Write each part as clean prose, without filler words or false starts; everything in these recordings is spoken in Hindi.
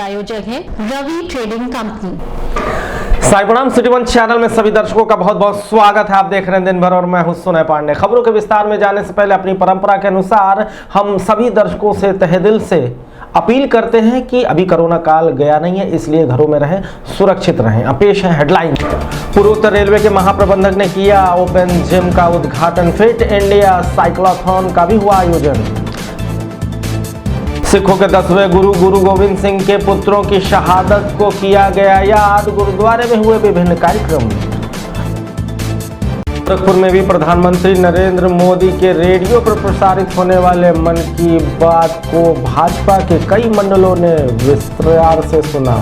प्रायोजक है रवि ट्रेडिंग कंपनी। साइबराम सिटी वन चैनल में सभी दर्शकों का बहुत बहुत स्वागत है। आप देख रहे हैं दिन भर और मैं हूं सुनय पांडे। खबरों के विस्तार में जाने से पहले अपनी परंपरा के अनुसार हम सभी दर्शकों से तहे दिल से अपील करते हैं कि अभी कोरोना काल गया नहीं है, इसलिए घरों में रहें, सुरक्षित रहें। अब पेश है हेडलाइन। पूर्वोत्तर रेलवे के महाप्रबंधक ने किया ओपन जिम का उद्घाटन। फिट इंडिया साइक्लोथॉन का भी हुआ आयोजन। सिखों के 10वें गुरु गोविंद सिंह के पुत्रों की शहादत को किया गया याद। गुरुद्वारे में हुए विभिन्न कार्यक्रम। गोरखपुर में भी प्रधानमंत्री नरेंद्र मोदी के रेडियो पर प्रसारित होने वाले मन की बात को भाजपा के कई मंडलों ने विस्तार से सुना।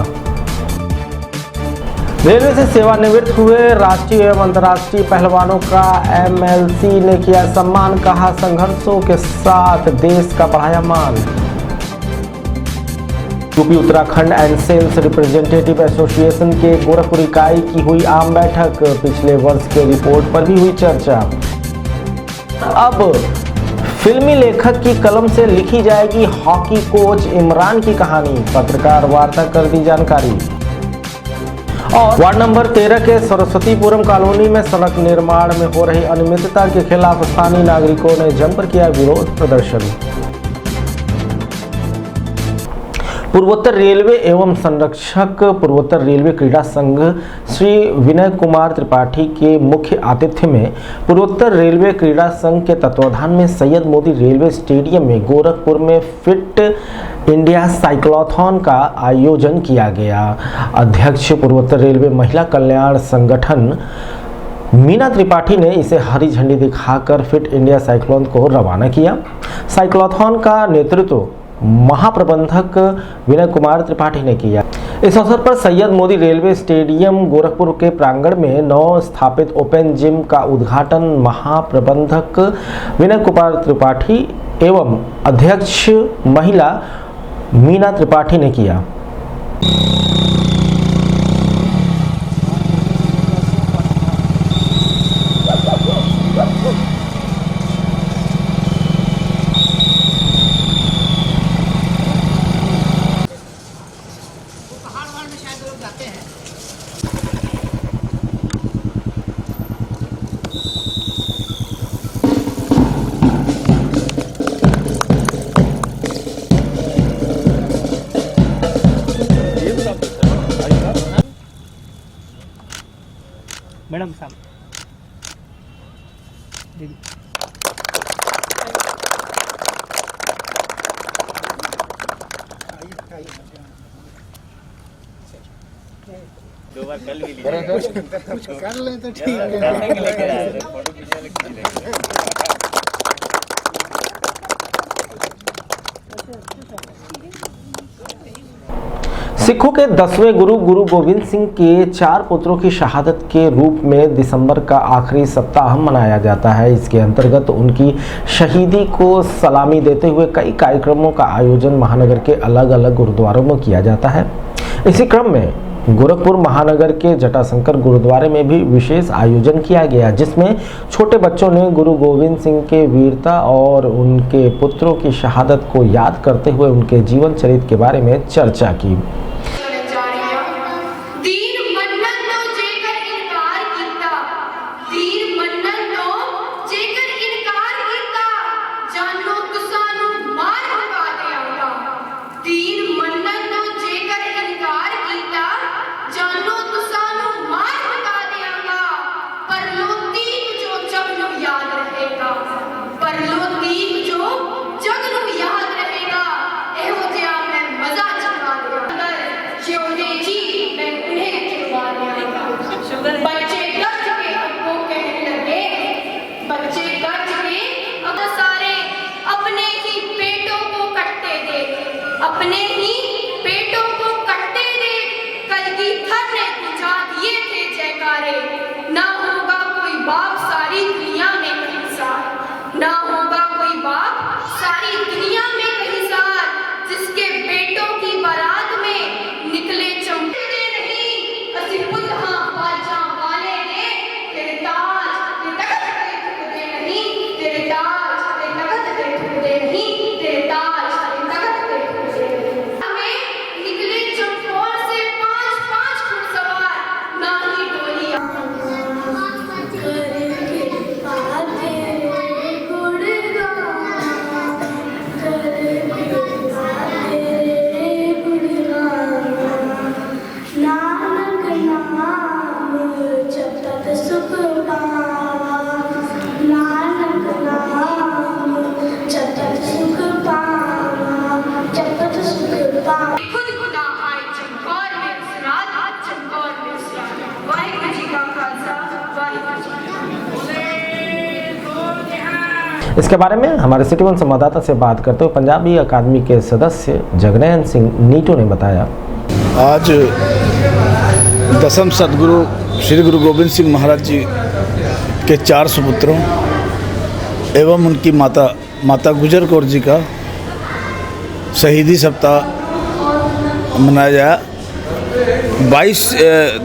रेलवे से सेवानिवृत्त हुए राष्ट्रीय एवं अंतर्राष्ट्रीय पहलवानों का एमएलसी ने किया सम्मान। कहा, संघर्षों के साथ देश का बढ़ाया मान। UP Uttarakhand and sales representative association के गोरखपुर इकाई की हुई आम बैठक। पिछले वर्ष के रिपोर्ट पर भी हुई चर्चा। अब फिल्मी लेखक की कलम से लिखी जाएगी हॉकी कोच इमरान की कहानी। पत्रकार वार्ता कर दी जानकारी। और वार्ड नंबर 13 के सरस्वतीपुरम कॉलोनी में सड़क निर्माण में हो रही अनियमितता के खिलाफ स्थानीय नागरिकों ने जमकर किया विरोध प्रदर्शन। पूर्वोत्तर रेलवे एवं संरक्षक पूर्वोत्तर रेलवे क्रीड़ा संघ श्री विनय कुमार त्रिपाठी के मुख्य आतिथ्य में पूर्वोत्तर रेलवे क्रीड़ा संघ के तत्वाधान में सैयद मोदी रेलवे स्टेडियम में गोरखपुर में फिट इंडिया साइक्लोथॉन का आयोजन किया गया। अध्यक्ष पूर्वोत्तर रेलवे महिला कल्याण संगठन मीना त्रिपाठी ने इसे हरी झंडी दिखाकर फिट इंडिया साइक्लोथॉन को रवाना किया। साइक्लोथॉन का नेतृत्व महाप्रबंधक विनय कुमार त्रिपाठी ने किया। इस अवसर पर सैयद मोदी रेलवे स्टेडियम गोरखपुर के प्रांगण में नव स्थापित ओपन जिम का उद्घाटन महाप्रबंधक विनय कुमार त्रिपाठी एवं अध्यक्ष महिला मीना त्रिपाठी ने किया। मैडम साहब दीदी दो बार कल भी कर लें तो ठीक है। सिखों के 10वें गुरु गोविंद सिंह के 4 पुत्रों की शहादत के रूप में दिसंबर का आखिरी सप्ताह मनाया जाता है। इसके अंतर्गत उनकी शहीदी को सलामी देते हुए कई कार्यक्रमों का आयोजन महानगर के अलग अलग गुरुद्वारों में किया जाता है। इसी क्रम में गोरखपुर महानगर के जटाशंकर गुरुद्वारे में भी विशेष आयोजन किया गया, जिसमें छोटे बच्चों ने गुरु गोविंद सिंह के वीरता और उनके पुत्रों की शहादत को याद करते हुए उनके जीवन चरित्र के बारे में चर्चा की। इसके बारे में हमारे सिटी वन संवाददाता से बात करते हुए पंजाबी अकादमी के सदस्य जगनैन सिंह नीटू ने बताया। आज दसम सदगुरु श्री गुरु गोविंद सिंह महाराज जी के 4 सुपुत्रों एवं उनकी माता गुजर कौर जी का शहीदी सप्ताह मनाया गया। 22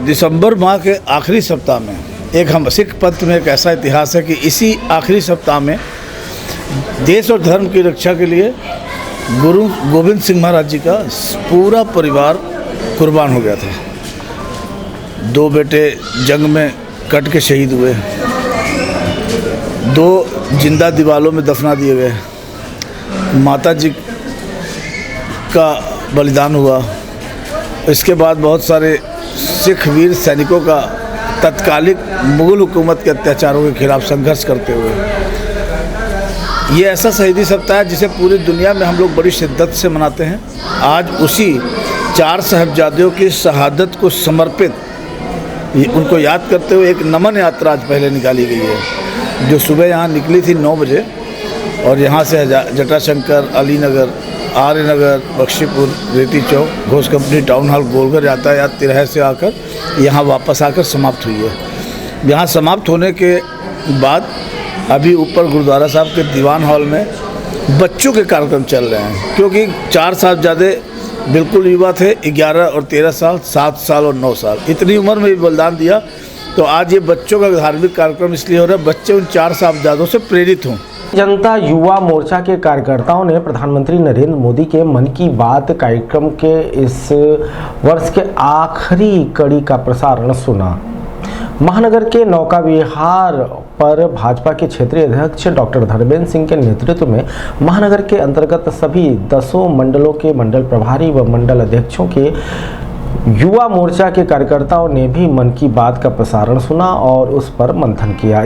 दिसंबर माह के आखिरी सप्ताह में एक हम सिख पंथ में एक ऐसा इतिहास है कि इसी आखिरी सप्ताह में देश और धर्म की रक्षा के लिए गुरु गोविंद सिंह महाराज जी का पूरा परिवार कुर्बान हो गया था। 2 बेटे जंग में कट के शहीद हुए, 2 जिंदा दीवालों में दफना दिए गए, माता जी का बलिदान हुआ। इसके बाद बहुत सारे सिख वीर सैनिकों का तत्कालिक मुगल हुकूमत के अत्याचारों के खिलाफ संघर्ष करते हुए ये ऐसा शहीदी सप्ताह है जिसे पूरी दुनिया में हम लोग बड़ी शिद्दत से मनाते हैं। आज उसी 4 साहिबजादों की शहादत को समर्पित उनको याद करते हुए एक नमन यात्रा आज पहले निकाली गई है, जो सुबह यहाँ निकली थी 9 बजे और यहाँ से Jatashankar, Alinagar, Aryanagar, Bakhshipur, Reti Chowk, Ghosh company town hall, Golghar यातायात तिराहे से आकर यहाँ वापस आकर समाप्त हुई है। यहाँ समाप्त होने के बाद अभी ऊपर गुरुद्वारा साहब के दीवान हॉल में बच्चों के कार्यक्रम चल रहे हैं, क्योंकि 4 साहिबजादे बिल्कुल युवा थे, 11 और 13 साल, 7 साल और 9 साल, इतनी उम्र में भी बलिदान दिया। तो आज ये बच्चों का धार्मिक कार्यक्रम इसलिए हो रहा है, बच्चे उन 4 साहिबजादों से प्रेरित हों। जनता युवा मोर्चा के कार्यकर्ताओं ने प्रधानमंत्री नरेंद्र मोदी के मन की बात कार्यक्रम के इस वर्ष के आखिरी कड़ी का प्रसारण सुना। महानगर के नौका विहार पर भाजपा के क्षेत्रीय अध्यक्ष डॉक्टर धर्मेंद्र सिंह के नेतृत्व में महानगर के अंतर्गत सभी 10 मंडलों के मंडल प्रभारी व मंडल अध्यक्षों के युवा मोर्चा के कार्यकर्ताओं ने भी मन की बात का प्रसारण सुना और उस पर मंथन किया।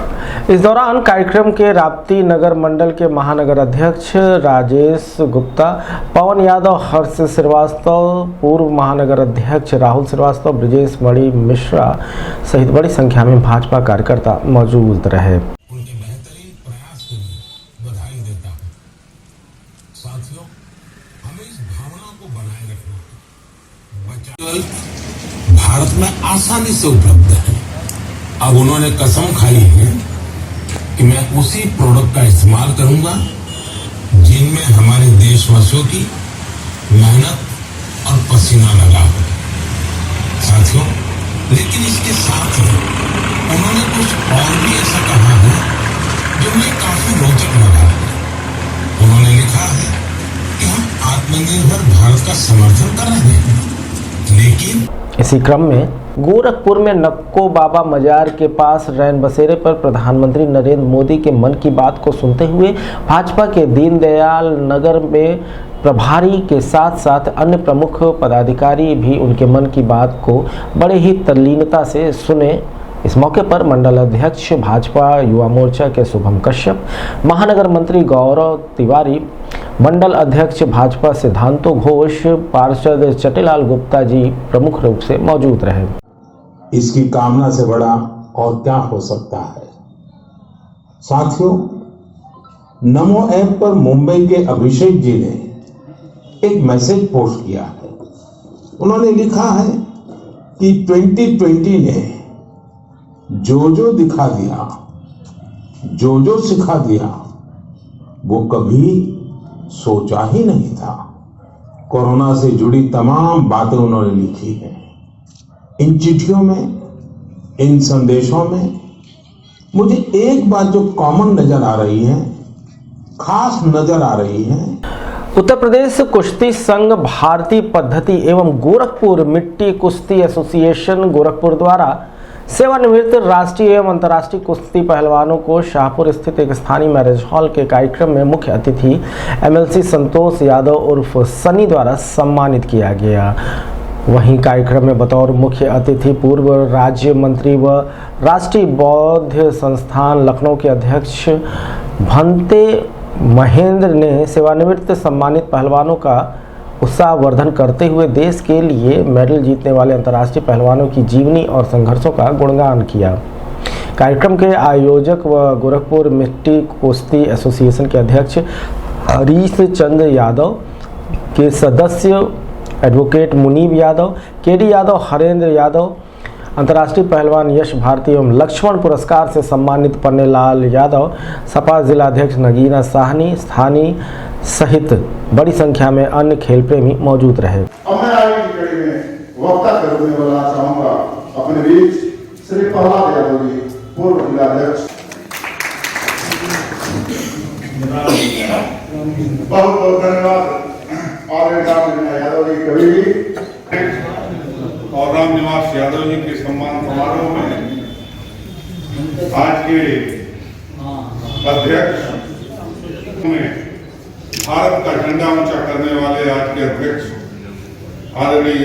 इस दौरान कार्यक्रम के राप्ती नगर मंडल के महानगर अध्यक्ष राजेश गुप्ता, पवन यादव, हर्ष श्रीवास्तव, पूर्व महानगर अध्यक्ष राहुल श्रीवास्तव, ब्रिजेश मणि मिश्रा सहित बड़ी संख्या में भाजपा कार्यकर्ता मौजूद रहे। उनके बेहतरीन प्रयास के लिए बधाई देता हूँ। साथियों, हमें इस भावना को बनाए रखना है। भारत में आसानी से उपलब्ध है। अब उन्होंने कसम खाई है कि मैं उसी प्रोडक्ट का इस्तेमाल करूंगा जिनमें हमारे देशवासियों की मेहनत और पसीना लगा हो। साथियों, लेकिन इसके साथ ही उन्होंने कुछ और भी ऐसा कहा है जो मुझे काफी रोचक लगा है। उन्होंने लिखा है कि हम आत्मनिर्भर भारत का समर्थन कर रहे हैं, लेकिन इसी क्रम में गोरखपुर में नक्को बाबा मजार के पास रैन बसेरे पर प्रधानमंत्री नरेंद्र मोदी के मन की बात को सुनते हुए भाजपा के दीनदयाल नगर में प्रभारी के साथ साथ अन्य प्रमुख पदाधिकारी भी उनके मन की बात को बड़े ही तल्लीनता से सुने। इस मौके पर मंडल अध्यक्ष भाजपा युवा मोर्चा के शुभम कश्यप, महानगर मंत्री गौरव तिवारी, मंडल अध्यक्ष भाजपा सिद्धांतो घोष, पार्षद चटेलाल गुप्ता जी प्रमुख रूप से मौजूद रहे। इसकी कामना से बड़ा और क्या हो सकता है। साथियों, नमो ऐप पर मुंबई के अभिषेक जी ने एक मैसेज पोस्ट किया है। उन्होंने लिखा है कि 2020 ने जो दिखा दिया, जो सिखा दिया, वो कभी सोचा ही नहीं था। कोरोना से जुड़ी तमाम बातें उन्होंने लिखी हैं। इन चिट्ठियों में, इन संदेशों में मुझे एक बात जो कॉमन नजर आ रही है, खास नजर आ रही है। उत्तर प्रदेश कुश्ती संघ भारतीय पद्धति एवं गोरखपुर मिट्टी कुश्ती एसोसिएशन गोरखपुर द्वारा सेवानिवृत्त राष्ट्रीय एवं अंतर्राष्ट्रीय कुश्ती पहलवानों को शाहपुर स्थित एक स्थानीय मैरिज हॉल के कार्यक्रम में मुख्य अतिथि एमएलसी संतोष यादव उर्फ सनी द्वारा सम्मानित किया गया। वहीं कार्यक्रम में बतौर मुख्य अतिथि पूर्व राज्य मंत्री व राष्ट्रीय बौद्ध संस्थान लखनऊ के अध्यक्ष भंते महेंद्र ने सेवानिवृत्त सम्मानित पहलवानों का उत्साहवर्धन करते हुए देश के लिए मेडल जीतने वाले अंतर्राष्ट्रीय पहलवानों की जीवनी और संघर्षों का गुणगान किया। कार्यक्रम के आयोजक व गोरखपुर मिट्टी कुश्ती एसोसिएशन के अध्यक्ष हरीश चंद्र यादव के सदस्य एडवोकेट मुनीब यादव, केडी यादव, हरेंद्र यादव, अंतर्राष्ट्रीय पहलवान यश भारती एवं लक्ष्मण पुरस्कार से सम्मानित पन्नेलाल यादव, सपा जिलाध्यक्ष नगीना साहनी, स्थानीय सहित बड़ी संख्या में अन्य खेल प्रेमी मौजूद रहे। अब मैं आगे की कड़ी में वक्ता के रूप में बोलना चाहूंगा अपने बीच श्री प्रहलाद यादव जी, पूर्व जिलाध्यक्ष। बहुत बहुत धन्यवाद और यादव जी कवि जी और रामनिवास यादव जी के सम्मान समारोह में आज के अध्यक्ष में भारत का झंडा ऊंचा करने वाले आज के अध्यक्ष आदरणीय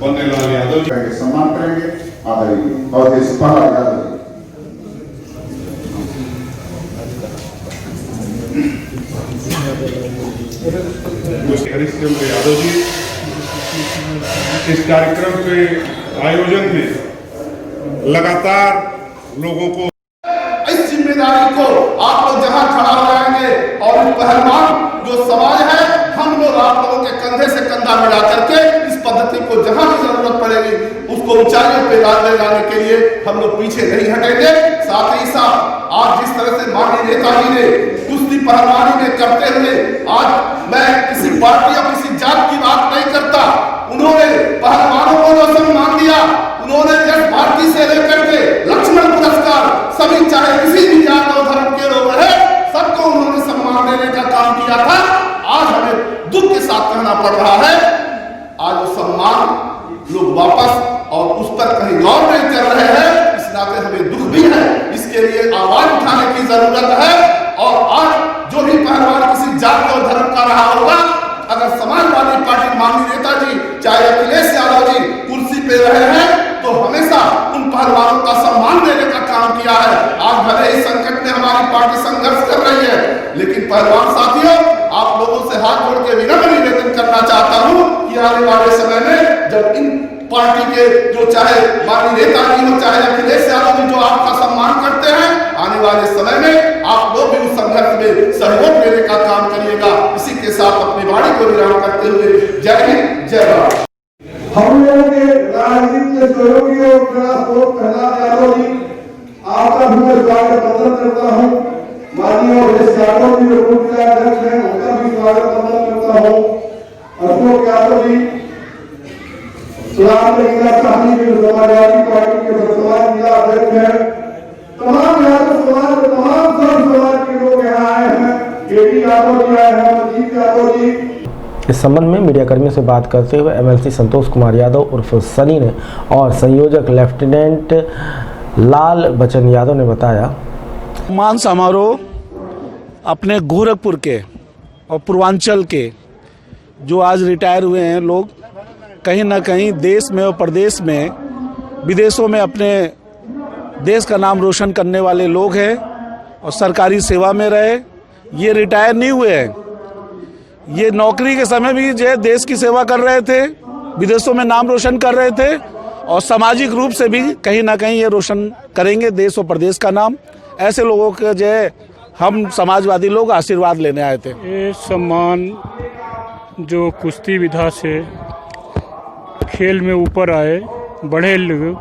पन्नेलाल यादव जी का सम्मान करेंगे। आदरणीय और इस यादव जी, हरीशचंद्र यादव जी इस कार्यक्रम के आयोजन में लगातार लोगों को इस जिम्मेदारी को आप लोग जहां खड़ा हो जाएंगे और पहलवान जो समाज है हम लोग आप लोगों के कंधे से कंधा मिला करके इस पद्धति को जहां भी जरूरत पड़ेगी उसको ऊंचाइयों पे ले जाने के लिए हम लोग पीछे नहीं हटेंगे। साथ ही साथ आज जिस तरह से माननीय नेताजी ने कुश्ती पहलवानी में करते हुए आज मैं किसी पार्टी या किसी जात की बात नहीं करता, उन्होंने पहलवानों को जो सम्मान दिया, उन्होंने यश भारती से लेकर के लक्ष्मण पुरस्कार सभी चाहे किसी भी जात और धर्म के लोग रहे सबको उन्होंने सम्मान देने का काम किया था। आज हमें दुख के साथ कहना पड़ रहा है आज वो सम्मान लोग वापस और उस पर कहीं गौर नहीं कर रहे हैं, इस नाते हमें दुख भी है। इसके लिए आवाज उठाने की जरूरत है और आज जो भी पहलवान किसी जात और धर्म का रहा होगा, अगर समाजवादी पार्टी माननीय नेताजी चाहे अखिलेश यादव जी कुर्सी पे रहे हैं तो हमेशा उन पहलवानों का सम्मान देने का काम किया है। आज भले ही संकट में हमारी पार्टी संघर्ष कर रही है, लेकिन पहलवान साथियों आप लोगों से हाथ जोड़ के विनम्र निवेदन करना चाहता हूं कि आने वाले समय में जब इन पार्टी के जो चाहे माननीय नेताजी हो चाहे अखिलेश यादव जी जो आपका सम्मान करते हैं, आने वाले समय में आप लोग भी उस संघर्ष में सहयोग देने का काम करिएगा। इसी के साथ अपनी वाणी को विराम करते हुए जय हिंद जय भारत। हम लोगों के राजनीति के सहयोगी और प्रहलाद यादव जी आपका भी मैं स्वागत बंदन करता हूँ। माननीय अखिलेश यादव जी जो पूर्व जिलाध्यक्ष हैं उनका भी स्वागत बंदन करता हूँ। अशोक यादव जी, सुराम नगीना साहनी भी समाजवादी पार्टी के वर्तमान जिला अध्यक्ष हैं, तमाम यादव समाज के तमाम सब समाज के लोग यहाँ आए हैं। केडी यादव जी आए हैं, अजीत यादव जी। इस संबंध में मीडिया कर्मियों से बात करते हुए एमएलसी संतोष कुमार यादव उर्फ सनी ने और संयोजक लेफ्टिनेंट लाल बचन यादव ने बताया। सम्मान समारोह अपने गोरखपुर के और पूर्वांचल के जो आज रिटायर हुए हैं लोग, कहीं ना कहीं देश में और प्रदेश में विदेशों में अपने देश का नाम रोशन करने वाले लोग हैं और सरकारी सेवा में रहे। ये रिटायर नहीं हुए हैं, ये नौकरी के समय भी जो देश की सेवा कर रहे थे, विदेशों में नाम रोशन कर रहे थे और सामाजिक रूप से भी कहीं ना कहीं ये रोशन करेंगे देश और प्रदेश का नाम। ऐसे लोगों के जो हम समाजवादी लोग आशीर्वाद लेने आए थे। ये सम्मान जो कुश्ती विधा से खेल में ऊपर आए बड़े लोग,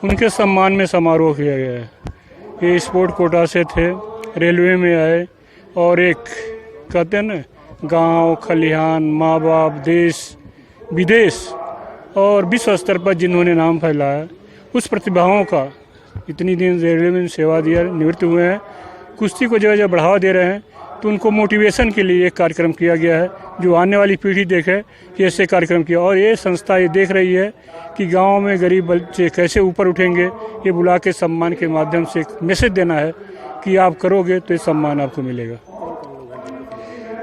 उनके सम्मान में समारोह किया गया है। ये स्पोर्ट कोटा से थे, रेलवे में आए और एक कहते हैं ना गांव खलिहान माँ बाप देश विदेश और विश्व स्तर पर जिन्होंने नाम फैलाया, उस प्रतिभाओं का इतनी दिन रेलवे में सेवा दिया, निवृत्त हुए हैं, कुश्ती को जगह जगह बढ़ावा दे रहे हैं, तो उनको मोटिवेशन के लिए एक कार्यक्रम किया गया है जो आने वाली पीढ़ी देखे कि ऐसे कार्यक्रम किया। और ये संस्था ये देख रही है कि गांव में गरीब बच्चे कैसे ऊपर उठेंगे, ये बुला के सम्मान के माध्यम से एक मैसेज देना है कि आप करोगे तो ये सम्मान आपको मिलेगा।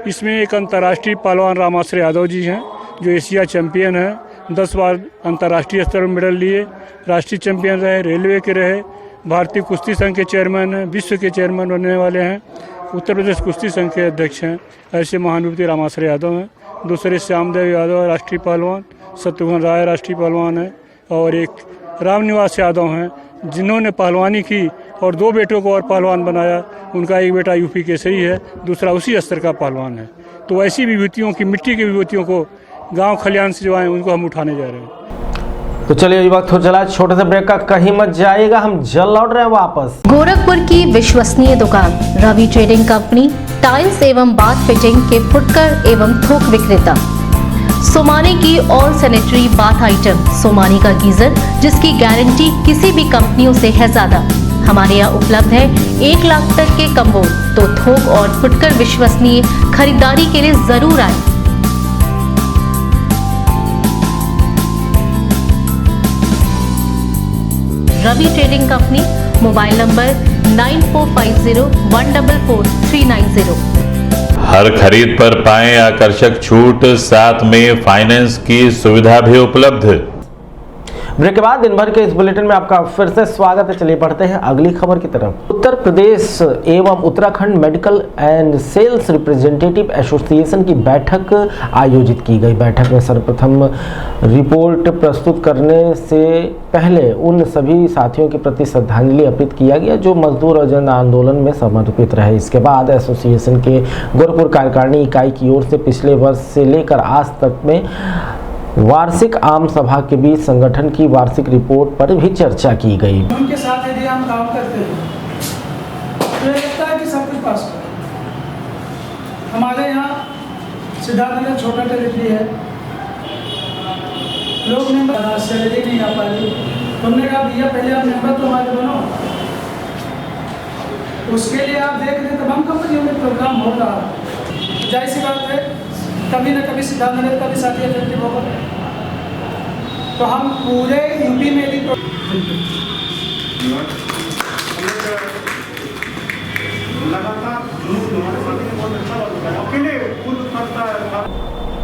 इसमें एक अंतर्राष्ट्रीय पहलवान रामाश्रय यादव जी हैं जो एशिया चैंपियन हैं, 10 बार अंतर्राष्ट्रीय स्तर पर मेडल लिए, राष्ट्रीय चैंपियन रहे, रेलवे के रहे, भारतीय कुश्ती संघ के चेयरमैन हैं, विश्व के चेयरमैन बनने वाले हैं, उत्तर प्रदेश कुश्ती संघ के अध्यक्ष हैं। ऐसे महानुभूति रामाश्रय यादव हैं। दूसरे श्यामदेव यादव राष्ट्रीय पहलवान, शत्रुघ्न राय राष्ट्रीय पहलवान है और एक रामनिवास यादव हैं जिन्होंने पहलवानी की और 2 बेटों को और पहलवान बनाया। उनका एक बेटा यूपी के से ही है, दूसरा उसी स्तर का पहलवान है। तो ऐसी विभूतियों की, मिट्टी की विभूतियों को गांव खलियान से जो आए उनको हम उठाने जा रहे हैं। तो चलिए ये वक्त हो चला छोटे से ब्रेक का, कहीं मत जाइएगा, हम जल्द लौट रहे हैं वापस। गोरखपुर की विश्वसनीय दुकान रवि ट्रेडिंग कंपनी, टाइल्स एवं बाथ फिटिंग के फुटकर एवं थोक विक्रेता। सोमानी की all sanitary bath item, Somani का गीजर जिसकी गारंटी किसी भी कंपनियों से है ज्यादा, हमारे यहाँ उपलब्ध है 1 लाख तक के कम्बो। तो थोक और फुटकर विश्वसनीय खरीदारी के लिए जरूर आए। Ravi trading company, mobile number 9450144390। हर खरीद पर पाएं आकर्षक छूट, साथ में फाइनेंस की सुविधा भी उपलब्ध। ब्रेक के बाद दिन भर के इस बुलेटिन में आपका फिर से स्वागत है। चलिए बढ़ते हैं अगली खबर की तरफ। उत्तर प्रदेश एवं Uttarakhand medical and sales representative association की बैठक आयोजित की गई। बैठक में सर्वप्रथम रिपोर्ट प्रस्तुत करने से पहले उन सभी साथियों के प्रति श्रद्धांजलि अर्पित किया गया जो मजदूर और जन आंदोलन में समर्पित रहे। इसके बाद एसोसिएशन के गोरखपुर कार्यकारिणी इकाई की ओर से पिछले वर्ष से लेकर आज तक में वार्षिक आम सभा के बीच संगठन की वार्षिक रिपोर्ट पर भी चर्चा की गई। उनके साथ यदि हम काम करते हैं तो ये लगता है कि सब कुछ पास करें। हमारे यहाँ सिद्धार्थनगर छोटा टेरिटरी है, लोग मेंबर सैलरी नहीं आ पा रही। तुमने कहा भैया पहले आप मेंबर तो हमारे बनो, उसके लिए आप देख रहे तमाम कंपनियों में प्रोग्राम हो रहा है। जाहिर सी बात है कभी न कभी सिद्धार्थनगर का भी साथी इफेक्टिव होगा। तो हम पूरे यूपी में भी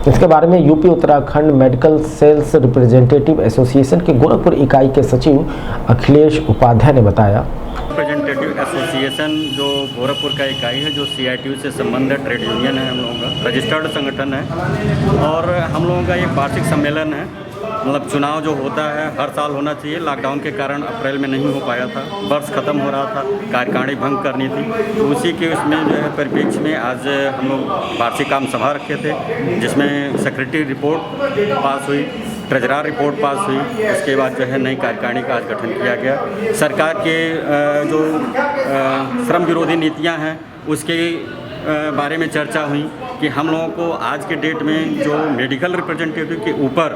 इसके बारे में UP Uttarakhand medical sales representative association के गोरखपुर इकाई के सचिव अखिलेश उपाध्याय ने बताया। रिप्रेजेंटेटिव एसोसिएशन जो गोरखपुर का इकाई है, जो CITU से संबंध है, ट्रेड यूनियन है, हम लोगों का रजिस्टर्ड संगठन है और हम लोगों का ये वार्षिक सम्मेलन है। मतलब चुनाव जो होता है हर साल होना चाहिए, लॉकडाउन के कारण अप्रैल में नहीं हो पाया था, वर्ष खत्म हो रहा था, कार्यकारिणी भंग करनी थी, तो उसी के उसमें जो है परिप्रेक्ष्य में आज हम लोग वार्षिक आम सभा रखे थे जिसमें सेक्रेटरी रिपोर्ट पास हुई, ट्रेजरर रिपोर्ट पास हुई। उसके बाद जो है नई कार्यकारिणी का आज गठन किया गया। सरकार के जो श्रम विरोधी नीतियां हैं उसके बारे में चर्चा हुई कि हम लोगों को आज के डेट में जो मेडिकल रिप्रेजेंटेटिव के ऊपर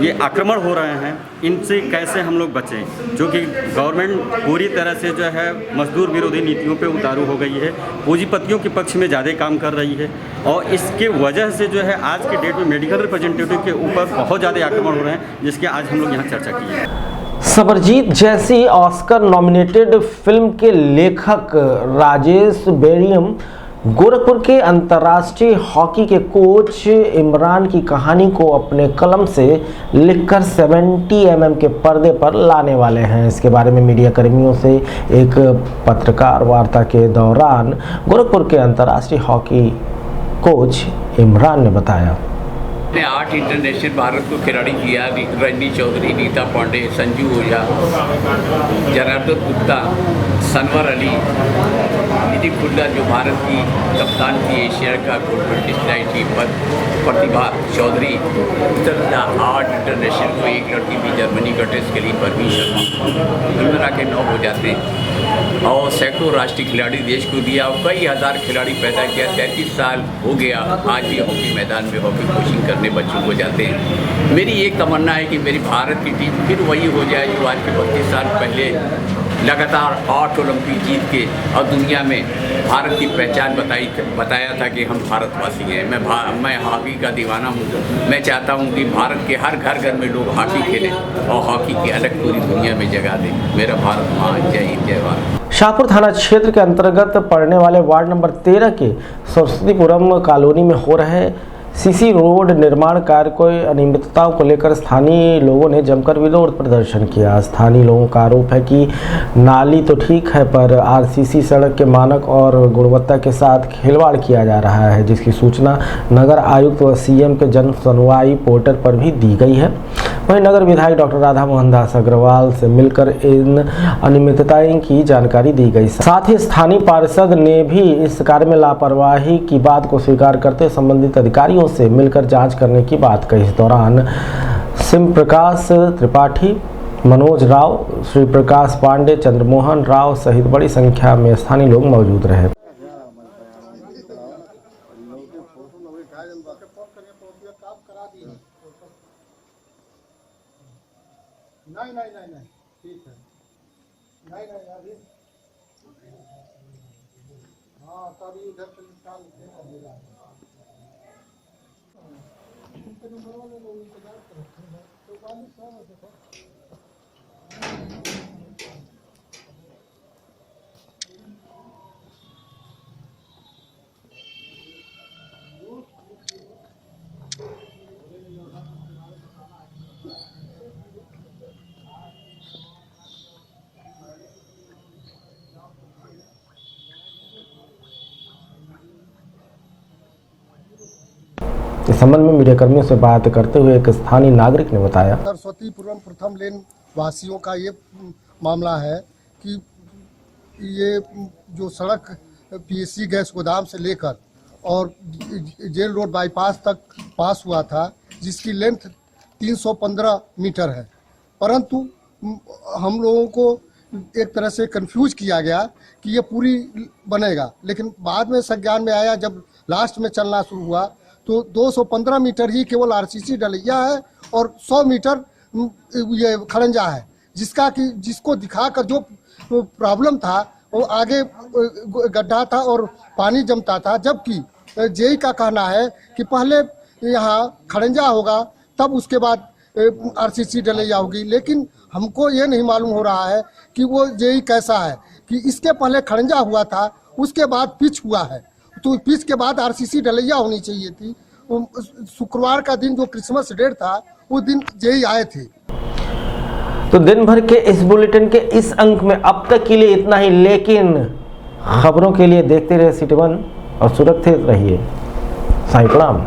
ये आक्रमण हो रहे हैं, इनसे कैसे हम लोग बचें, जो कि गवर्नमेंट पूरी तरह से जो है मजदूर विरोधी नीतियों पे उतारू हो गई है, पूंजीपतियों के पक्ष में ज़्यादा काम कर रही है और इसके वजह से जो है आज के डेट में मेडिकल रिप्रेजेंटेटिव के ऊपर बहुत ज़्यादा आक्रमण हो रहे हैं, जिसके आज हम लोग यहाँ चर्चा की है। सबरजीत जैसी ऑस्कर नॉमिनेटेड फिल्म के लेखक राजेश बेरियम गोरखपुर के अंतर्राष्ट्रीय हॉकी के कोच इमरान की कहानी को अपने कलम से लिखकर 70 mm के पर्दे पर लाने वाले हैं। इसके बारे में मीडिया कर्मियों से एक पत्रकार वार्ता के दौरान गोरखपुर के अंतर्राष्ट्रीय हॉकी कोच इमरान ने बताया। ने 8 इंटरनेशनल भारत को खिलाड़ी किया, रणनी चौधरी, नीता पांडे, संजू ओझा, जनार्दन गुप्ता, सनवर अली, निधि खुल्ला जो भारत की कप्तान थी एशिया का टी टीम पर, प्रतिभा चौधरी, 8 इंटरनेशनल को एक लड़की भी जर्मनी का टेस्ट के लिए परमिशन मिला के 9 हो जाते हैं और सैकड़ों राष्ट्रीय खिलाड़ी देश को दिया और कई हज़ार खिलाड़ी पैदा किया। 33 साल हो गया, आज भी हॉकी मैदान में हॉकी कोचिंग करने बच्चों को जाते हैं। मेरी ये तमन्ना है कि मेरी भारत की टीम फिर वही हो जाए जो आज के 32 साल पहले लगातार 8 ओलंपिक जीत के और दुनिया में भारत की पहचान बताया था कि हम भारतवासी हैं। मैं हॉकी का दीवाना हूँ। मैं चाहता हूँ कि भारत के हर घर में लोग हॉकी खेलें और हॉकी की अलग पूरी दुनिया में जगह दें। मेरा भारत महान, जय हिंद, जय भारत। शाहपुर थाना क्षेत्र के अंतर्गत पड़ने वाले वार्ड नंबर 13 के सरस्वतीपुरम कॉलोनी में हो रहे सीसी रोड निर्माण कार्य को अनियमितताओं को लेकर स्थानीय लोगों ने जमकर विरोध प्रदर्शन किया। स्थानीय लोगों का आरोप है कि नाली तो ठीक है पर RCC सड़क के मानक और गुणवत्ता के साथ खिलवाड़ किया जा रहा है, जिसकी सूचना नगर आयुक्त व CM के जन सुनवाई पोर्टल पर भी दी गई है। वहीं नगर विधायक डॉक्टर राधा मोहन दास अग्रवाल से मिलकर इन अनियमितताएं की जानकारी दी गई। साथ ही स्थानीय पार्षद ने भी इस कार्य में लापरवाही की बात को स्वीकार करते संबंधित अधिकारियों से मिलकर जांच करने की बात कही। इस दौरान सिम प्रकाश त्रिपाठी, मनोज राव, श्री प्रकाश पांडे, चंद्रमोहन राव सहित बड़ी संख्या में स्थानीय लोग मौजूद रहे। नहीं ठीक है नहीं अभी हाँ तभी इधर से निकाल इस संबंध में मीडिया कर्मियों से बात करते हुए एक स्थानीय नागरिक ने बताया, सरस्वतीपुरम प्रथम लेन वासियों का ये मामला है कि ये जो सड़क पीएससी गैस गोदाम से लेकर और जेल रोड बाईपास तक पास हुआ था, जिसकी लेंथ 315 मीटर है, परंतु हम लोगों को एक तरह से कंफ्यूज किया गया कि ये पूरी बनेगा, लेकिन बाद में संज्ञान में आया, जब लास्ट में चलना शुरू हुआ तो 215 मीटर ही केवल आरसीसी डलिया है और 100 मीटर ये खड़ंजा है, जिसको दिखाकर जो प्रॉब्लम था वो आगे गड्ढा था और पानी जमता था, जबकि जेई का कहना है कि पहले यहाँ खड़ंजा होगा तब उसके बाद आरसीसी डलिया होगी, लेकिन हमको ये नहीं मालूम हो रहा है कि वो जेई कैसा है कि इसके पहले खड़ंजा हुआ था, उसके बाद पिच हुआ है, तो पिच के बाद आरसीसी डलिया होनी चाहिए थी। शुक्रवार का दिन जो क्रिसमस डेट था उस दिन जेई आए थे। तो दिन भर के इस बुलेटिन के इस अंक में अब तक के लिए इतना ही, लेकिन खबरों के लिए देखते रहे सिटी वन और सुरक्षित रहिए। साईं प्रणाम।